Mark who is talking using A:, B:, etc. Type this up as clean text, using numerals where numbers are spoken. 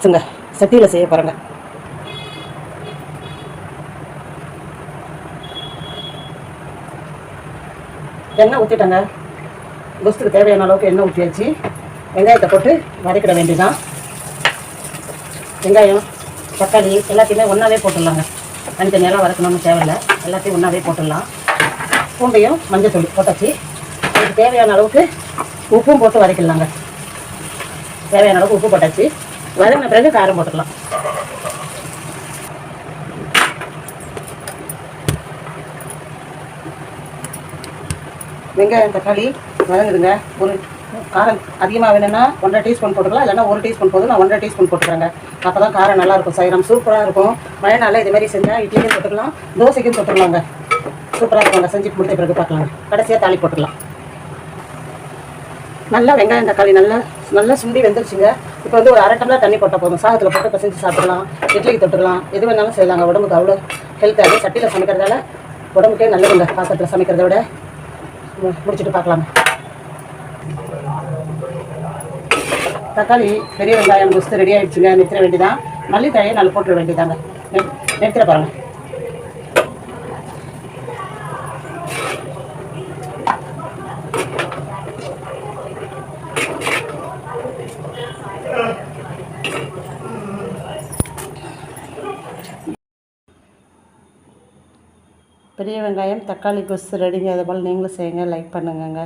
A: கொஸ்துங்க சட்டியில் செய்ய போகிறேங்க. எண்ணெய் ஊற்றிட்டேங்க. கொஸ்துக்கு தேவையான அளவுக்கு எண்ணெய் ஊற்றியாச்சு. வெங்காயத்தை போட்டு வதக்கிட வேண்டியதான். வெங்காயம் தக்காளி எல்லாத்தையுமே ஒன்றாவே போட்டுடலாங்க. தனித்தனியெல்லாம் வதக்கணும்னு தேவையில்லை, எல்லாத்தையும் ஒன்றாவே போட்டுடலாம். பூண்டையும் மஞ்சள் தூள் போட்டாச்சு. அதுக்கு தேவையான அளவுக்கு உப்பும் போட்டு வதக்கிடலாங்க. தேவையான அளவுக்கு உப்பு போட்டாச்சு. வதங்கின பிறகு காரம் போட்டுக்கலாம். வெங்காயம் தக்காளி வதங்குதுங்க. ஒரு காரம் அதிகமாக வேணும்னா 1.5 டீஸ்பூன் போட்டுக்கலாம், இல்லைன்னா 1 டீஸ்பூன் போதும். நான் 1.5 டீஸ்பூன் போட்டுக்கிறேங்க. அப்போ தான் காரம் நல்லாயிருக்கும். சைரம் சூப்பராக இருக்கும். மழை நாளில் இதுமாதிரி செஞ்சால் இட்லிக்கும் போட்டுக்கலாம், தோசைக்கும் போட்டுக்கலாங்க. சூப்பராக இருக்குங்க. செஞ்சு முடித்த பிறகு பார்க்கலாங்க. கடைசியாக தாளி போட்டுக்கலாம். நல்லா வெங்காயம் தக்காளி நல்லா சுண்டி வெந்துருச்சுங்க. இப்போ ஒரு அரை டம்ளர் தண்ணி போட்டால் போதும். சாதத்தில் போட்டு பசஞ்சு சாப்பிடலாம், இட்லிக்கு தொட்டுக்கலாம், எது வேணாலும் செய்யலாங்க. உடம்புக்கு அவ்வளோ ஹெல்த்தாக. சட்டியில் சமைக்கிறதால உடம்புக்கே நல்லதுங்க. பாத்திரத்தில் சமைக்கிறத விட. முடிச்சுட்டு பார்க்கலாங்க. தக்காளி பெரிய வெங்காயம் கொஸ்து ரெடி ஆகிடுச்சுங்க. நிறுத்திட வேண்டியதான். மல்லித்தழையை நல்லா போட்டுட வேண்டியதாங்க. நிறுத்திட பாருங்கள். பெரிய வெங்காயம் தக்காளி கொஸ்து ரெடிங்க. அதை போல் நீங்களும் செய்யுங்க. லைக் பண்ணுங்கங்க.